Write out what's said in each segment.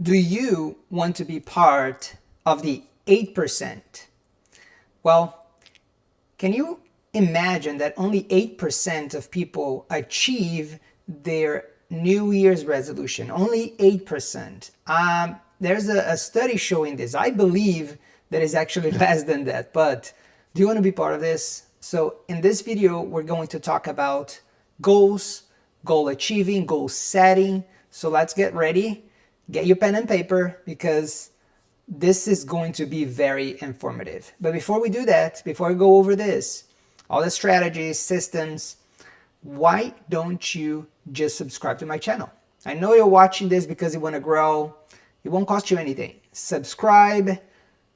Do you want to be part of the 8%? Well, can you imagine that only 8% of people achieve their New Year's resolution? Only 8%. There's a study showing this. I believe that is actually less than that, but do you want to be part of this? So in this video, we're going to talk about goals, goal achieving, goal setting. So let's get ready. Get your pen and paper because this is going to be very informative. But before we do that, before we go over this, all the strategies, systems, why don't you just subscribe to my channel? I know you're watching this because you want to grow. It won't cost you anything. Subscribe,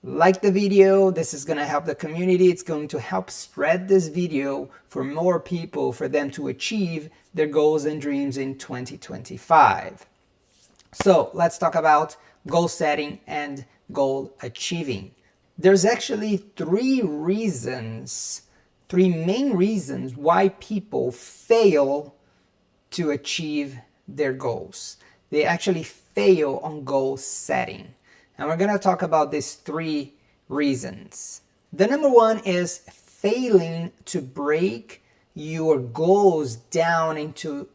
like the video. This is going to help the community. It's going to help spread this video for more people, for them to achieve their goals and dreams in 2025. So let's talk about goal setting and goal achieving. There's actually three main reasons why people fail to achieve their goals. They actually fail on goal setting. And we're going to talk about these three reasons. The number one is failing to break your goals down into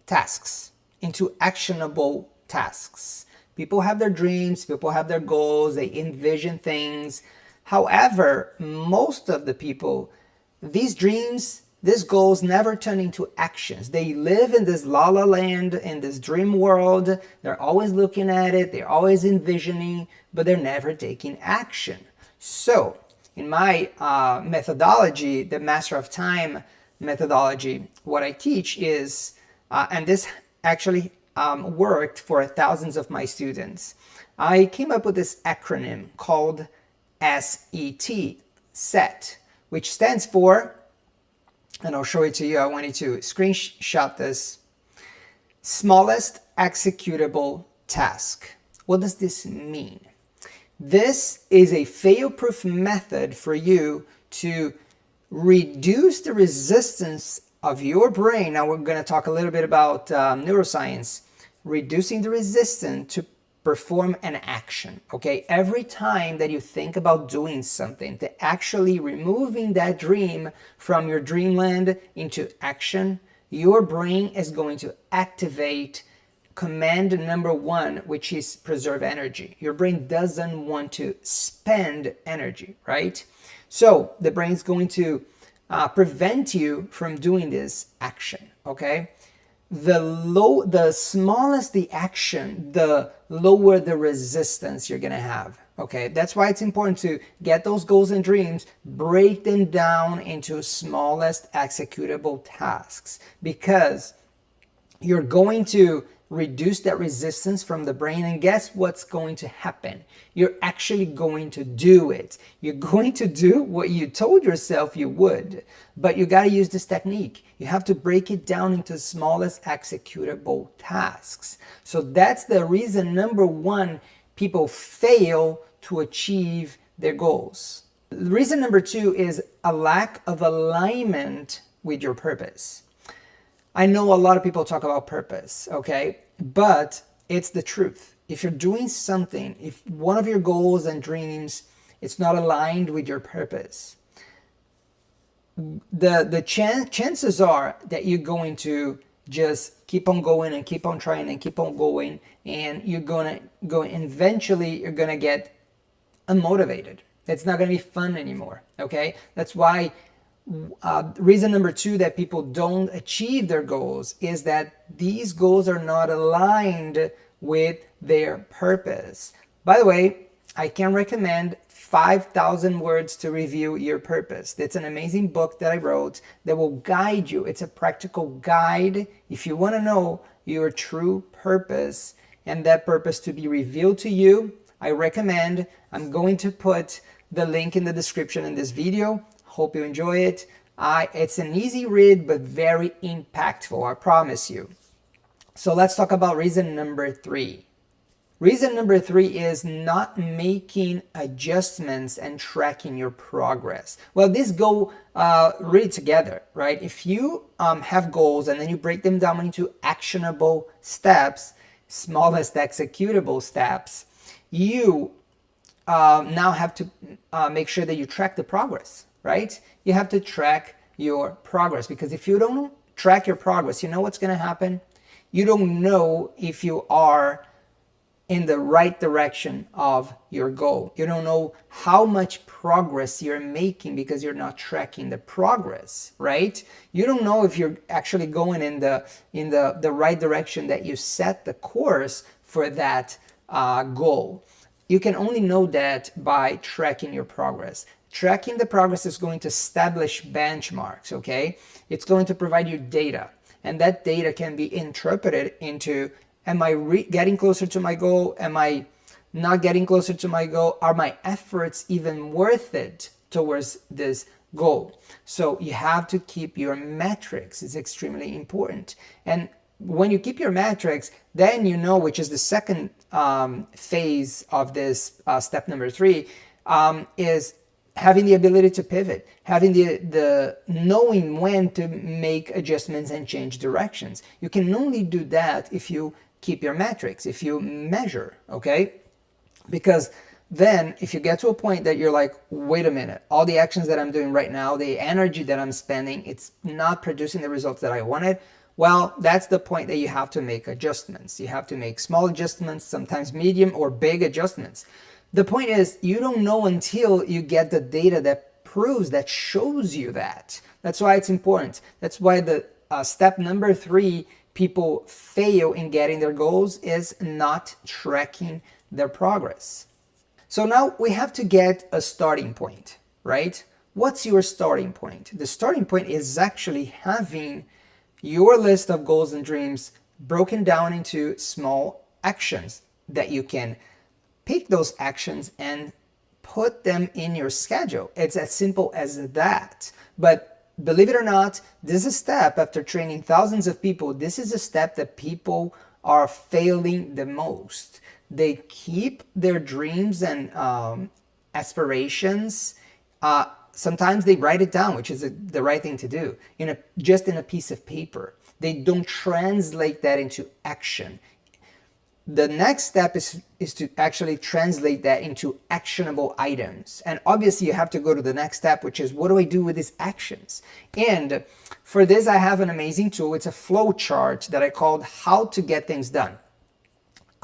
tasks, into actionable tasks. People have their dreams, people have their goals, they envision things. However, most of the people, these dreams, these goals never turn into actions. They live in this la la land, in this dream world. They're always looking at it, they're always envisioning, but they're never taking action. So, in my methodology, the Master of Time methodology, what I teach is, and this actually worked for thousands of my students. I came up with this acronym called SET, SET, which stands for, and I'll show it to you. I want you to screenshot this. Smallest executable task. What does this mean? This is a fail-proof method for you to reduce the resistance of your brain. Now we're going to talk a little bit about neuroscience. Reducing the resistance to perform an action. Okay, every time that you think about doing something, to actually removing that dream from your dreamland into action, your brain is going to activate command number one, which is preserve energy. Your brain doesn't want to spend energy, right? So the brain is going to prevent you from doing this action. Okay, the smallest the action, the lower the resistance you're gonna have. Okay, that's why it's important to get those goals and dreams, break them down into smallest executable tasks, because you're going to reduce that resistance from the brain, and guess what's going to happen? You're actually going to do it. You're going to do what you told yourself you would, but you got to use this technique. You have to break it down into smallest executable tasks. So that's the reason number one people fail to achieve their goals. Reason number two is a lack of alignment with your purpose. I know a lot of people talk about purpose, okay? But it's the truth. If you're doing something, if one of your goals and dreams, it's not aligned with your purpose, the chances are that you're going to just keep on going and keep on trying and keep on going, and you're going to go, eventually you're going to get unmotivated. It's not going to be fun anymore, okay? That's why reason number two that people don't achieve their goals is that these goals are not aligned with their purpose. By the way, I can recommend 5,000 Words to Review Your Purpose. It's an amazing book that I wrote that will guide you. It's a practical guide if you want to know your true purpose and that purpose to be revealed to you. I recommend. I'm going to put the link in the description in this video. Hope you enjoy it. It's an easy read, but very impactful, I promise you. So let's talk about reason number three. Reason number three is not making adjustments and tracking your progress. Well, these go really together, right? If you have goals and then you break them down into actionable steps, smallest executable steps, you now have to make sure that you track the progress, right? You have to track your progress, because if you don't track your progress, you know what's going to happen? You don't know if you are in the right direction of your goal. You don't know how much progress you're making because you're not tracking the progress, right? You don't know if you're actually going in the right direction that you set the course for that goal. You can only know that by tracking your progress. Tracking the progress is going to establish benchmarks, okay? It's going to provide you data, and that data can be interpreted into, am I getting closer to my goal? Am I not getting closer to my goal? Are my efforts even worth it towards this goal? So you have to keep your metrics. It's extremely important. And when you keep your metrics, then you know, which is the second phase of this step number 3, is having the ability to pivot, having the knowing when to make adjustments and change directions. You can only do that if you keep your metrics, if you measure, okay? Because then if you get to a point that you're like, wait a minute, all the actions that I'm doing right now, the energy that I'm spending, it's not producing the results that I wanted, well, that's the point that you have to make adjustments. You have to make small adjustments, sometimes medium or big adjustments. The point is, you don't know until you get the data that proves, that shows you that. That's why it's important. That's why the step number 3, people fail in getting their goals, is not tracking their progress. So now we have to get a starting point, right? What's your starting point? The starting point is actually having your list of goals and dreams broken down into small actions that you can pick those actions and put them in your schedule. It's as simple as that. But believe it or not, this is a step, after training thousands of people, this is a step that people are failing the most. They keep their dreams and aspirations. Sometimes they write it down, which is the right thing to do, just in a piece of paper. They don't translate that into action. The next step is to actually translate that into actionable items. And obviously you have to go to the next step, which is, what do I do with these actions? And for this, I have an amazing tool. It's a flow chart that I called How to Get Things Done.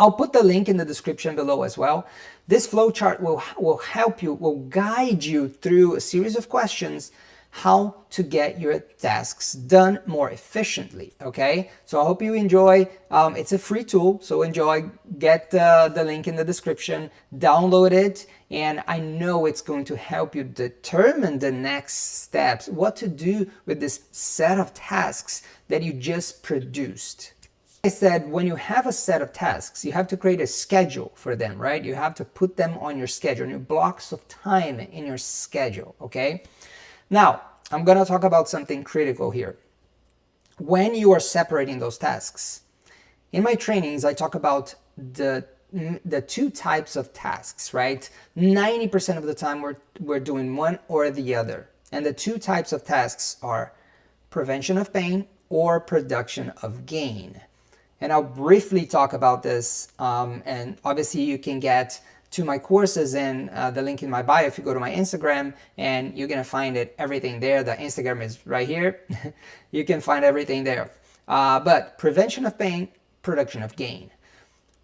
I'll put the link in the description below as well. This flow chart will help you, will guide you through a series of questions how to get your tasks done more efficiently, okay? So I hope you enjoy. It's a free tool, so enjoy. Get the link in the description, download it, and I know it's going to help you determine the next steps, what to do with this set of tasks that you just produced. I said, when you have a set of tasks, you have to create a schedule for them, right? You have to put them on your schedule, new blocks of time in your schedule, okay? Now, I'm going to talk about something critical here. When you are separating those tasks, in my trainings, I talk about the 2 types of tasks, right? 90% of the time we're doing one or the other. And the 2 types of tasks are prevention of pain or production of gain. And I'll briefly talk about this. And obviously you can get to my courses in the link in my bio if you go to my Instagram, and you're gonna find everything there. The Instagram is right here. You can find everything there. But prevention of pain, production of gain.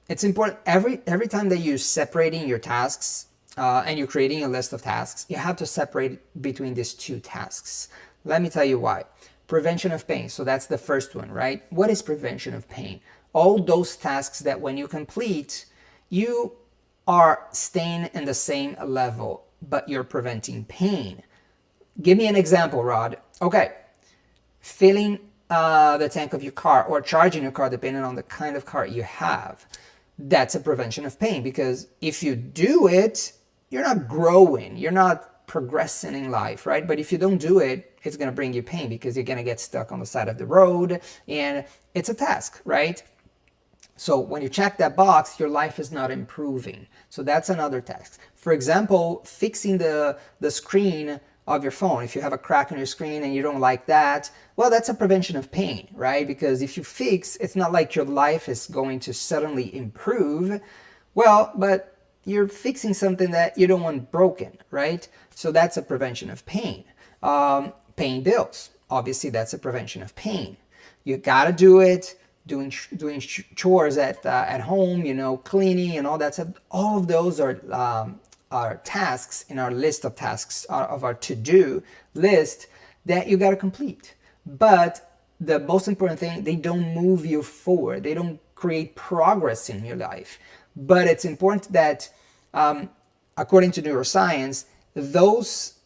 It's important every time that you're separating your tasks and you're creating a list of tasks, you have to separate between these 2 tasks. Let me tell you why. Prevention of pain. So that's the first one, right? What is prevention of pain? All those tasks that when you complete, you are staying in the same level, but you're preventing pain. Give me an example, Rod. Okay, filling the tank of your car or charging your car, depending on the kind of car you have. That's a prevention of pain, because if you do it, you're not growing, you're not progressing in life, right? But if you don't do it, it's going to bring you pain because you're going to get stuck on the side of the road, and it's a task, right? So when you check that box, your life is not improving. So that's another task. For example, fixing the screen of your phone. If you have a crack on your screen and you don't like that, well, that's a prevention of pain, right? Because if you fix, it's not like your life is going to suddenly improve. Well, but you're fixing something that you don't want broken, right? So that's a prevention of pain. Paying bills, obviously that's a prevention of pain. You gotta do it. Doing chores at home, you know, cleaning and all that stuff. All of those are tasks in our list of tasks of our to-do list that you got to complete. But the most important thing, they don't move you forward. They don't create progress in your life. But it's important that, according to neuroscience, those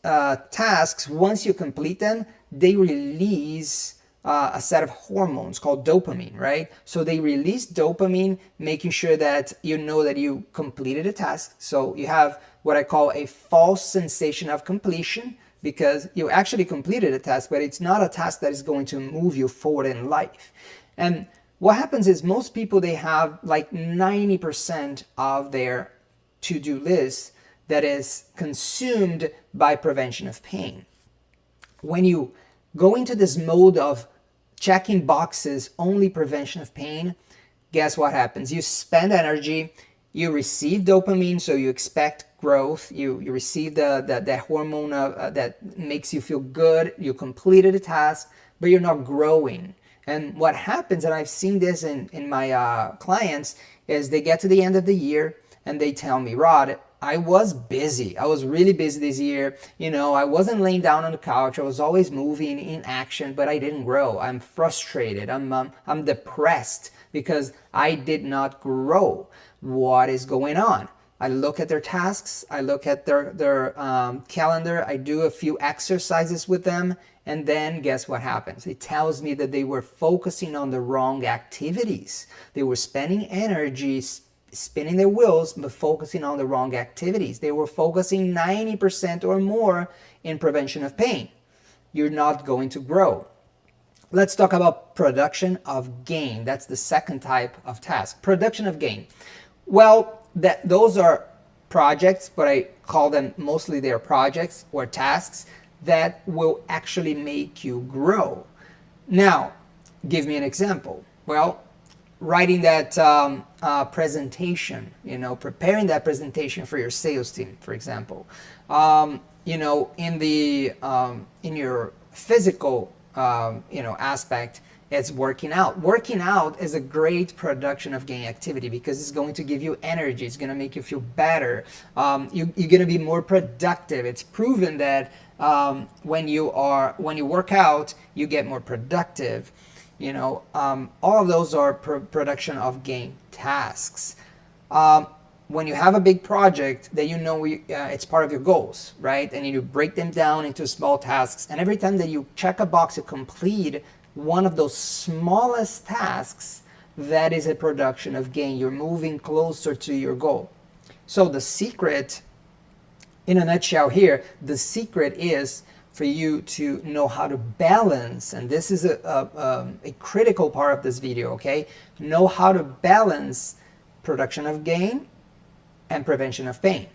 tasks, once you complete them, they release a set of hormones called dopamine, right? So they release dopamine, making sure that you know that you completed a task. So you have what I call a false sensation of completion, because you actually completed a task, but it's not a task that is going to move you forward in life. And what happens is most people, they have like 90% of their to-do list that is consumed by prevention of pain. When you go into this mode of checking boxes, only prevention of pain, guess what happens? You spend energy, you receive dopamine, so you expect growth, you receive that hormone that makes you feel good, you completed a task, but you're not growing. And what happens, and I've seen this in my clients, is they get to the end of the year and they tell me, Rod, I was busy. I was really busy this year. You know, I wasn't laying down on the couch. I was always moving in action, but I didn't grow. I'm frustrated. I'm depressed because I did not grow. What is going on? I look at their tasks. I look at their calendar. I do a few exercises with them. And then guess what happens? It tells me that they were focusing on the wrong activities. They were spending energy spinning their wheels, but focusing on the wrong activities. They were focusing 90% or more in prevention of pain. You're not going to grow. Let's talk about production of gain. That's the second type of task. Production of gain. Well, those are projects, but I call them mostly they're projects or tasks that will actually make you grow. Now, give me an example. Well, writing that presentation, you know, preparing that presentation for your sales team, for example. You know, in your physical, aspect, it's working out. Working out is a great production of gain activity because it's going to give you energy. It's going to make you feel better. You're going to be more productive. It's proven that when you work out, you get more productive. You know, all of those are production of gain tasks. When you have a big project that you know it's part of your goals, right? And you break them down into small tasks. And every time that you check a box to complete one of those smallest tasks, that is a production of gain. You're moving closer to your goal. So the secret, in a nutshell here, the secret is for you to know how to balance, and this is a critical part of this video, okay? Know how to balance production of gain and prevention of pain.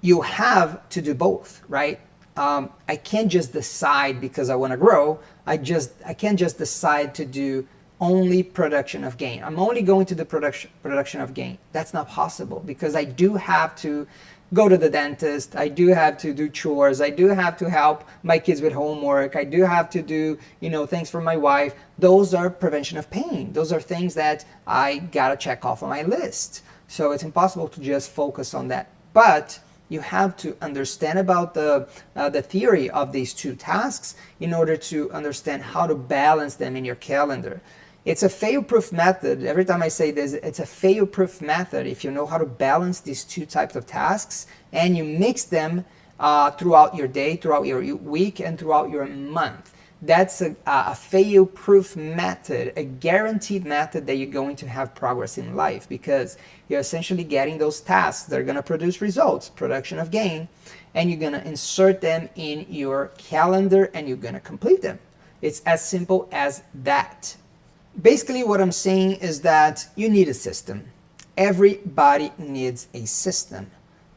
You have to do both, right? I can't just decide because I want to grow. I can't just decide to do only production of gain. I'm only going to the production of gain. That's not possible because I do have to go to the dentist. I do have to do chores. I do have to help my kids with homework. I do have to do, things for my wife. Those are prevention of pain. Those are things that I gotta check off on my list. So it's impossible to just focus on that. But you have to understand about the theory of these two tasks in order to understand how to balance them in your calendar. It's a fail-proof method. Every time I say this, it's a fail-proof method if you know how to balance these two types of tasks and you mix them throughout your day, throughout your week, and throughout your month. That's a fail-proof method, a guaranteed method that you're going to have progress in life because you're essentially getting those tasks that are going to produce results, production of gain, and you're going to insert them in your calendar and you're going to complete them. It's as simple as that. Basically, what I'm saying is that you need a system. Everybody needs a system.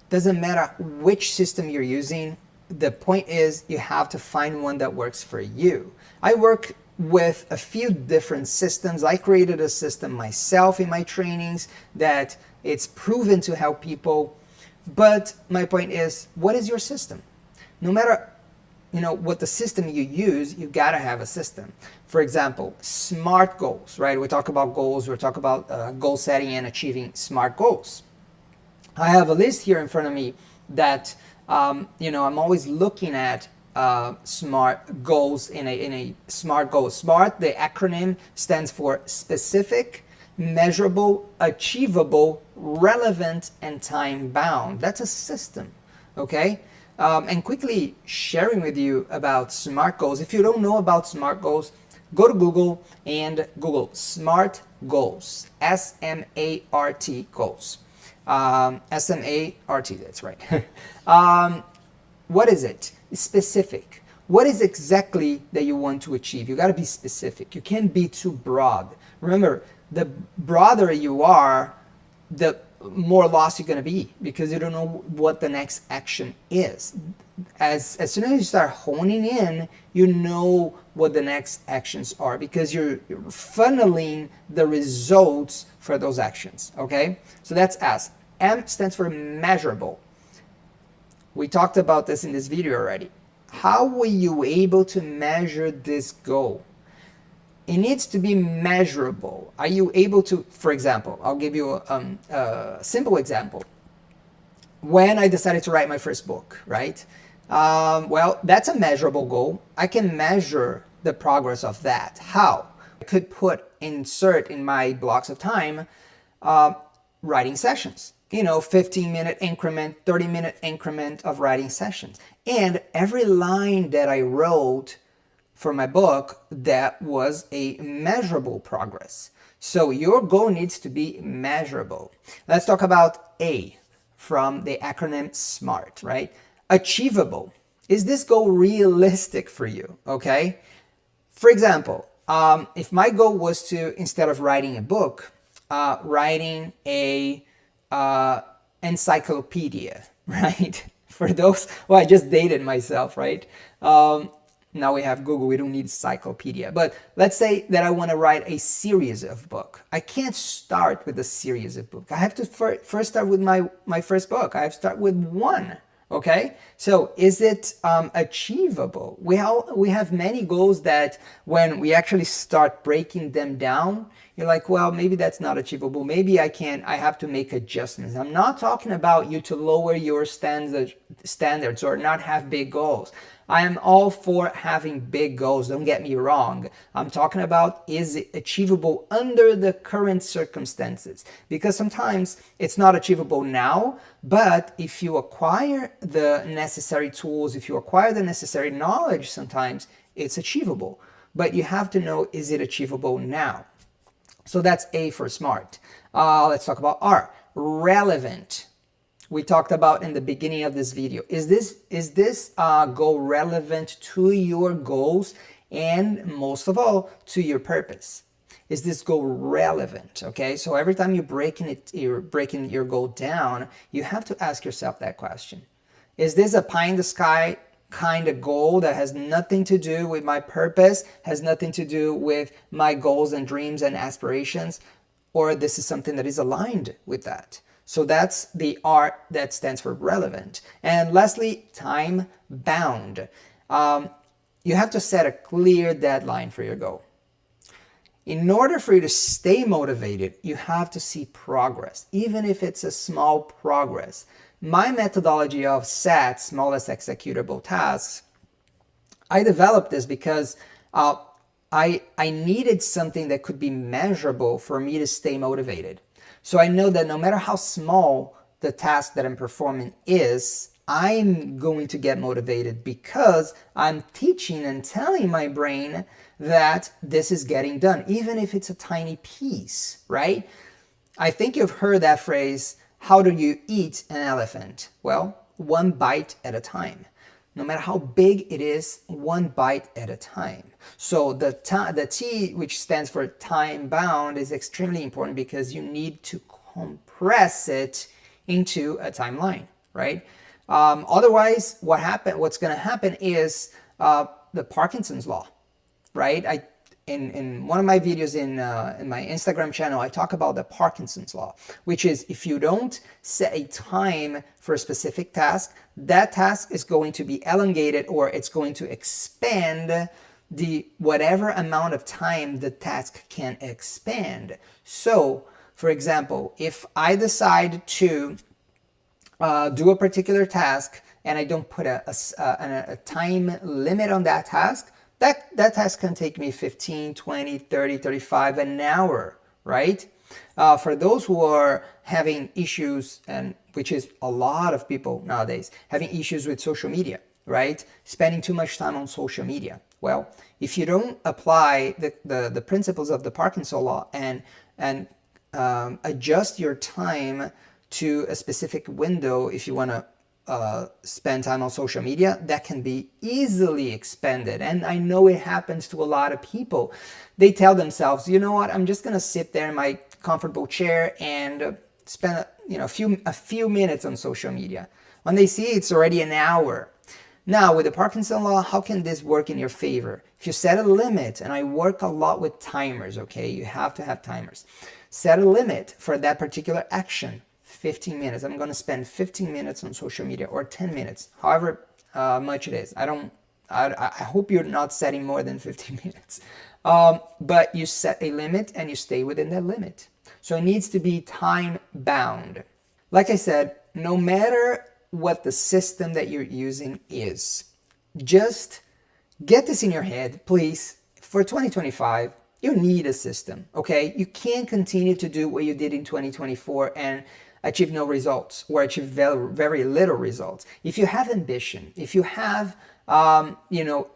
Doesn't matter which system you're using, the point is you have to find one that works for you. I work with a few different systems. I created a system myself in my trainings that it's proven to help people. But my point is, what is your system? No matter what the system you use, you gotta have a system. For example, SMART goals, right? We talk about goals, we talk about goal setting and achieving SMART goals. I have a list here in front of me that I'm always looking at SMART goals in a SMART goal. SMART, the acronym, stands for specific, measurable, achievable, relevant, and time bound. That's a system, okay? And quickly sharing with you about SMART goals. If you don't know about SMART goals, go to Google and Google SMART goals, S-M-A-R-T goals. S-M-A-R-T, that's right. What is it? It's specific. What is exactly that you want to achieve? You got to be specific. You can't be too broad. Remember, the broader you are, the more lost you're going to be because you don't know what the next action is. As soon as you start honing in, you know what the next actions are because you're funneling the results for those actions, okay? So that's S. M stands for measurable. We talked about this in this video already. How were you able to measure this goal? It needs to be measurable. Are you able to, for example, I'll give you a simple example. When I decided to write my first book, right? Well, that's a measurable goal. I can measure the progress of that. How? I could insert in my blocks of time writing sessions. 15-minute increment, 30-minute increment of writing sessions. And every line that I wrote for my book, that was a measurable progress. So your goal needs to be measurable. Let's talk about A from the acronym SMART, right? Achievable. Is this goal realistic for you? Okay. For example, if my goal was to, instead of writing a book, writing a encyclopedia, right? For those, well, I just dated myself, right? Now we have Google, we don't need encyclopedia. But let's say that I want to write a series of book. I can't start with a series of book. I have to first start with my first book. I have to start with one, okay? So is it achievable? We have many goals that when we actually start breaking them down, you're like, well, maybe that's not achievable. Maybe I have to make adjustments. I'm not talking about you to lower your standards or not have big goals. I am all for having big goals, don't get me wrong. I'm talking about, is it achievable under the current circumstances? Because sometimes it's not achievable now, but if you acquire the necessary tools, if you acquire the necessary knowledge, sometimes it's achievable. But you have to know, is it achievable now? So that's A for SMART. Let's talk about R, relevant. We talked about in the beginning of this video. Is this goal relevant to your goals and most of all to your purpose? Is this goal relevant? Okay, so every time you're breaking your goal down, you have to ask yourself that question. Is this a pie in the sky kind of goal that has nothing to do with my purpose, has nothing to do with my goals and dreams and aspirations, or this is something that is aligned with that? So that's the R that stands for relevant. And lastly, time bound. You have to set a clear deadline for your goal. In order for you to stay motivated, you have to see progress, even if it's a small progress. My methodology of SAT, smallest executable tasks, I developed this because I needed something that could be measurable for me to stay motivated. So I know that no matter how small the task that I'm performing is, I'm going to get motivated because I'm teaching and telling my brain that this is getting done, even if it's a tiny piece, right? I think you've heard that phrase, how do you eat an elephant? Well, one bite at a time. No matter how big it is, one bite at a time. So the T, which stands for time bound, is extremely important because you need to compress it into a timeline, right? Otherwise, what's going to happen is the Parkinson's law, right? In one of my videos in my Instagram channel, I talk about the Parkinson's law, which is if you don't set a time for a specific task, that task is going to be elongated, or it's going to expand the whatever amount of time the task can expand. So, for example, if I decide to do a particular task and I don't put a time limit on that task, that task can take me 15, 20, 30, 35, an hour, right? For those who are having issues, and which is a lot of people nowadays, having issues with social media, right? Spending too much time on social media. Well, if you don't apply the principles of the Parkinson law and adjust your time to a specific window, if you want to spend time on social media, that can be easily expended. And I know it happens to a lot of people. They tell themselves, you know what, I'm just going to sit there in my comfortable chair and spend a few minutes on social media. When they see it's already an hour. Now, with the Parkinson law, how can this work in your favor? If you set a limit, and I work a lot with timers, okay? You have to have timers. Set a limit for that particular action, 15 minutes. I'm going to spend 15 minutes on social media, or 10 minutes, however much it is. I hope you're not setting more than 15 minutes. But you set a limit and you stay within that limit. So it needs to be time bound. Like I said, no matter what the system that you're using is, just get this in your head, please. For 2025, you need a system, okay? You can't continue to do what you did in 2024 and achieve no results, or achieve very, very little results. If you have ambition, if you have, the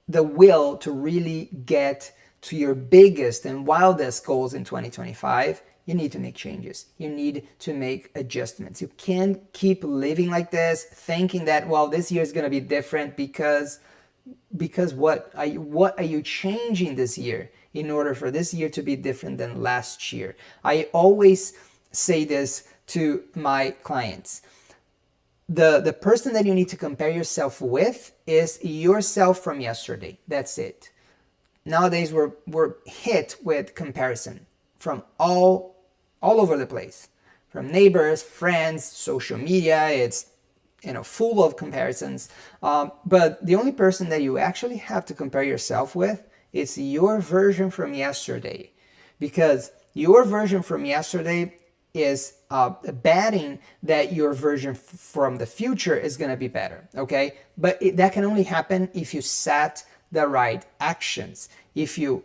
will to really get to your biggest and wildest goals in 2025, you need to make changes. You need to make adjustments. You can't keep living like this, thinking that, well, this year is going to be different because what are you changing this year in order for this year to be different than last year? I always say this to my clients. The person that you need to compare yourself with is yourself from yesterday. That's it. Nowadays we're hit with comparison from all over the place, from neighbors, friends, social media. It's full of comparisons. But the only person that you actually have to compare yourself with is your version from yesterday, because your version from yesterday is betting that your version from the future is going to be better, okay? But that can only happen if you set the right actions. If you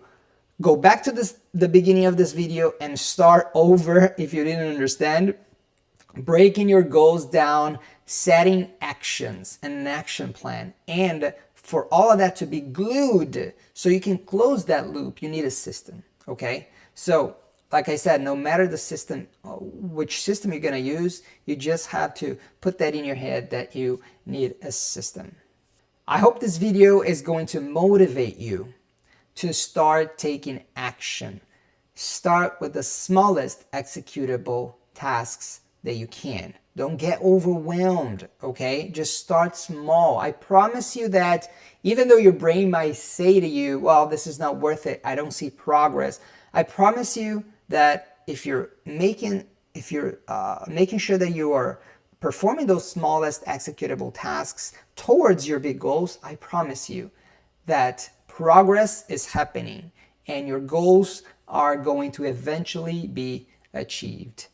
go back to the beginning of this video and start over if you didn't understand, breaking your goals down, setting actions and an action plan, and for all of that to be glued so you can close that loop, you need a system, okay? So like I said, no matter the system, which system you're going to use, you just have to put that in your head that you need a system. I hope this video is going to motivate you to start taking action. Start with the smallest executable tasks that you can. Don't get overwhelmed, okay? Just start small. I promise you that even though your brain might say to you, well, this is not worth it, I don't see progress, I promise you that if you're making sure that you are performing those smallest executable tasks towards your big goals, I promise you that progress is happening and your goals are going to eventually be achieved.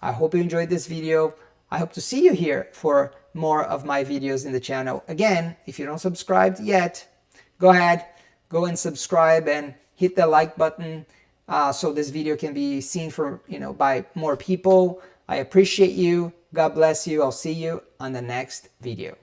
I hope you enjoyed this video. I hope to see you here for more of my videos in the channel. Again, if you don't subscribe yet, go ahead, go and subscribe and hit the like button so this video can be seen by more people. I appreciate you. God bless you. I'll see you on the next video.